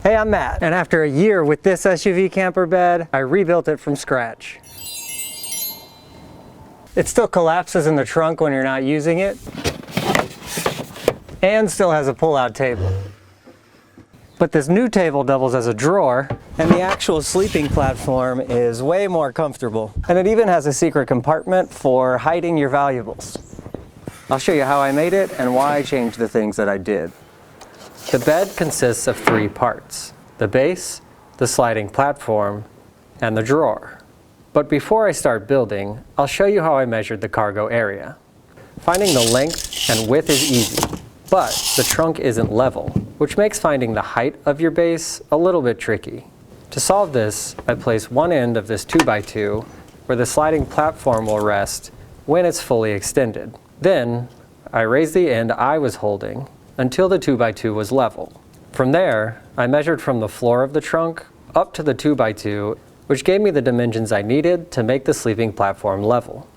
Hey, I'm Matt, and after a year with this SUV camper bed, I rebuilt it from scratch. It still collapses in the trunk when you're not using it, and still has a pull-out table. But this new table doubles as a drawer, and the actual sleeping platform is way more comfortable. And it even has a secret compartment for hiding your valuables. I'll show you how I made it and why I changed the things that I did. The bed consists of 3 parts: the base, the sliding platform, and the drawer. But before I start building, I'll show you how I measured the cargo area. Finding the length and width is easy, but the trunk isn't level, which makes finding the height of your base a little bit tricky. To solve this, I place one end of this 2x2 where the sliding platform will rest when it's fully extended. Then, I raise the end I was holding until the 2x2 was level. From there, I measured from the floor of the trunk up to the 2x2, which gave me the dimensions I needed to make the sleeping platform level.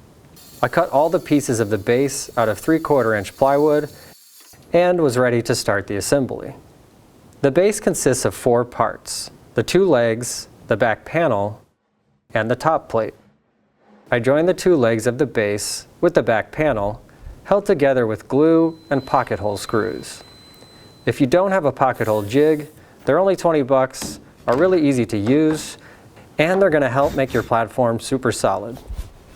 I cut all the pieces of the base out of 3/4 inch plywood and was ready to start the assembly. The base consists of 4 parts: the 2 legs, the back panel, and the top plate. I joined the 2 legs of the base with the back panel, held together with glue and pocket hole screws. If you don't have a pocket hole jig, they're only 20 bucks, are really easy to use, and they're going to help make your platform super solid.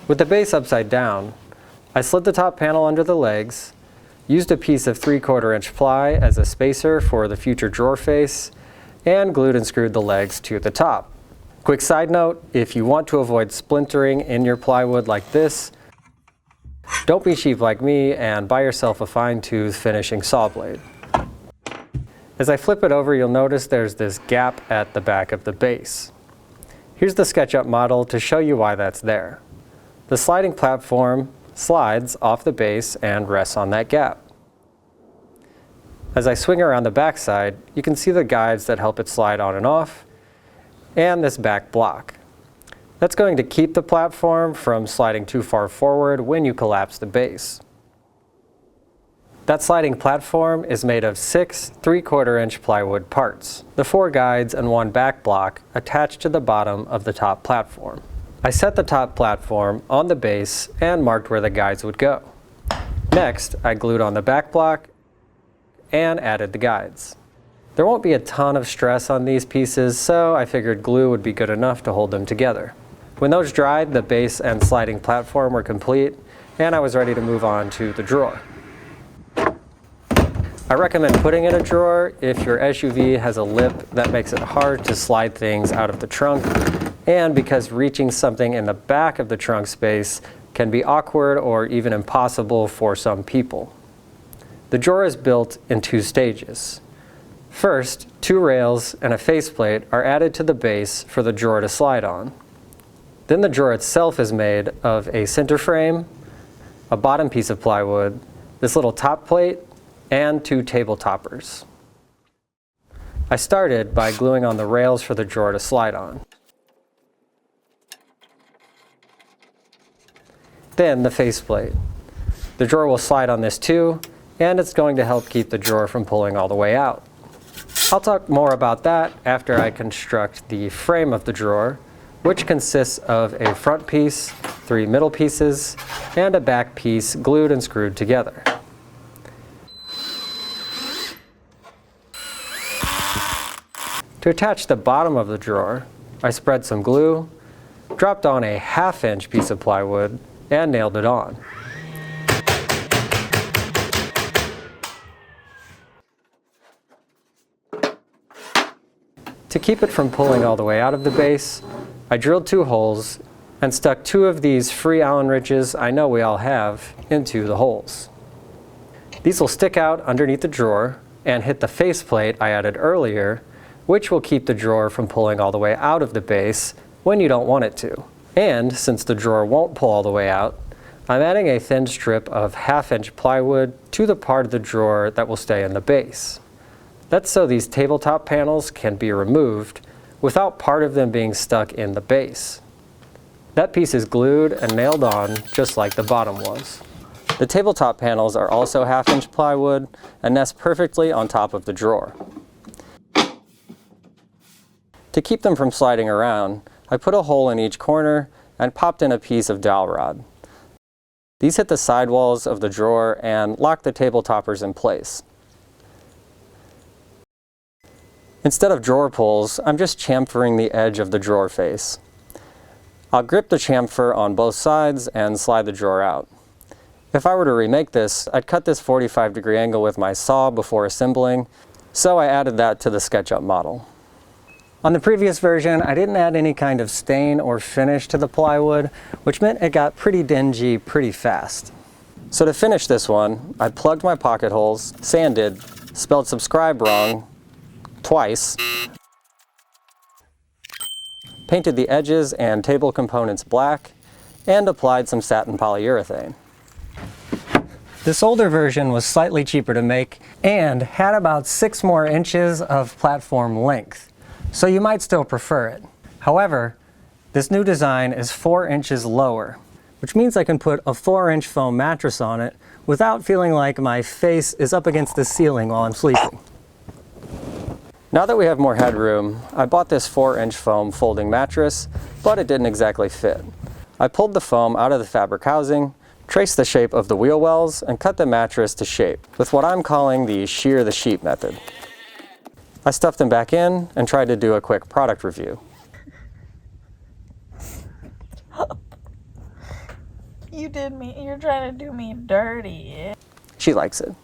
With the base upside down, I slid the top panel under the legs, used a piece of 3/4 inch ply as a spacer for the future drawer face, and glued and screwed the legs to the top. Quick side note, if you want to avoid splintering in your plywood like this, don't be cheap like me and buy yourself a fine-tooth finishing saw blade. As I flip it over, you'll notice there's this gap at the back of the base. Here's the SketchUp model to show you why that's there. The sliding platform slides off the base and rests on that gap. As I swing around the back side, you can see the guides that help it slide on and off, and this back block. That's going to keep the platform from sliding too far forward when you collapse the base. That sliding platform is made of 6 3/4 inch plywood parts, the 4 guides and 1 back block attached to the bottom of the top platform. I set the top platform on the base and marked where the guides would go. Next, I glued on the back block and added the guides. There won't be a ton of stress on these pieces, so I figured glue would be good enough to hold them together. When those dried, the base and sliding platform were complete, and I was ready to move on to the drawer. I recommend putting in a drawer if your SUV has a lip that makes it hard to slide things out of the trunk, and because reaching something in the back of the trunk space can be awkward or even impossible for some people. The drawer is built in 2 stages. First, 2 rails and a faceplate are added to the base for the drawer to slide on. Then the drawer itself is made of a center frame, a bottom piece of plywood, this little top plate, and 2 table toppers. I started by gluing on the rails for the drawer to slide on. Then the faceplate. The drawer will slide on this too, and it's going to help keep the drawer from pulling all the way out. I'll talk more about that after I construct the frame of the drawer, which consists of a front piece, 3 middle pieces, and a back piece glued and screwed together. To attach the bottom of the drawer, I spread some glue, dropped on a 1/2 inch piece of plywood, and nailed it on. To keep it from pulling all the way out of the base, I drilled 2 holes and stuck 2 of these free Allen wrenches I know we all have into the holes. These will stick out underneath the drawer and hit the faceplate I added earlier, which will keep the drawer from pulling all the way out of the base when you don't want it to. And since the drawer won't pull all the way out, I'm adding a thin strip of 1/2 inch plywood to the part of the drawer that will stay in the base. That's so these tabletop panels can be removed without part of them being stuck in the base. That piece is glued and nailed on just like the bottom was. The tabletop panels are also 1/2 inch plywood and nest perfectly on top of the drawer. To keep them from sliding around, I put a hole in each corner and popped in a piece of dowel rod. These hit the sidewalls of the drawer and lock the table toppers in place. Instead of drawer pulls, I'm just chamfering the edge of the drawer face. I'll grip the chamfer on both sides and slide the drawer out. If I were to remake this, I'd cut this 45-degree angle with my saw before assembling, so I added that to the SketchUp model. On the previous version, I didn't add any kind of stain or finish to the plywood, which meant it got pretty dingy pretty fast. So to finish this one, I plugged my pocket holes, sanded, spelled subscribe wrong twice, painted the edges and table components black, and applied some satin polyurethane. This older version was slightly cheaper to make and had about 6 more inches of platform length, so you might still prefer it. However, this new design is 4 inches lower, which means I can put a 4-inch foam mattress on it without feeling like my face is up against the ceiling while I'm sleeping. Now that we have more headroom, I bought this 4-inch foam folding mattress, but it didn't exactly fit. I pulled the foam out of the fabric housing, traced the shape of the wheel wells, and cut the mattress to shape with what I'm calling the shear the sheep method. I stuffed them back in and tried to do a quick product review. You're trying to do me dirty. She likes it.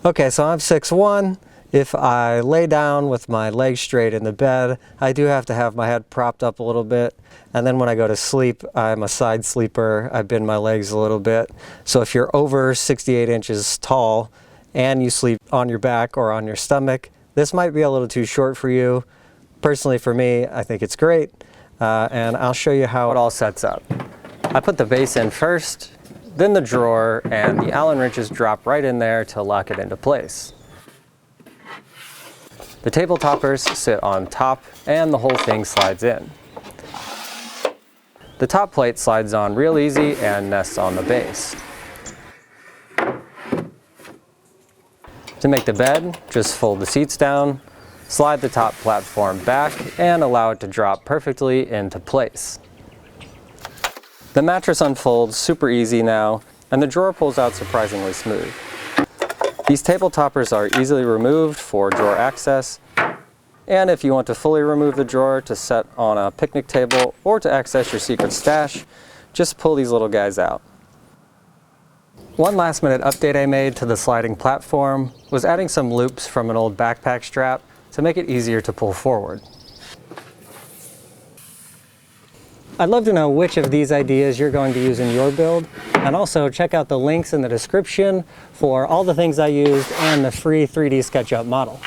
Okay, so I'm 6'1". If I lay down with my legs straight in the bed, I do have to have my head propped up a little bit. And then when I go to sleep, I'm a side sleeper. I bend my legs a little bit. So if you're over 68 inches tall and you sleep on your back or on your stomach, this might be a little too short for you. Personally, for me, I think it's great. And I'll show you how it all sets up. I put the base in first, then the drawer, and the Allen wrenches drop right in there to lock it into place. The table toppers sit on top and the whole thing slides in. The top plate slides on real easy and nests on the base. To make the bed, just fold the seats down, slide the top platform back, and allow it to drop perfectly into place. The mattress unfolds super easy now, and the drawer pulls out surprisingly smooth. These table toppers are easily removed for drawer access, and if you want to fully remove the drawer to set on a picnic table or to access your secret stash, just pull these little guys out. One last minute update I made to the sliding platform was adding some loops from an old backpack strap to make it easier to pull forward. I'd love to know which of these ideas you're going to use in your build, and also check out the links in the description for all the things I used and the free 3D SketchUp model.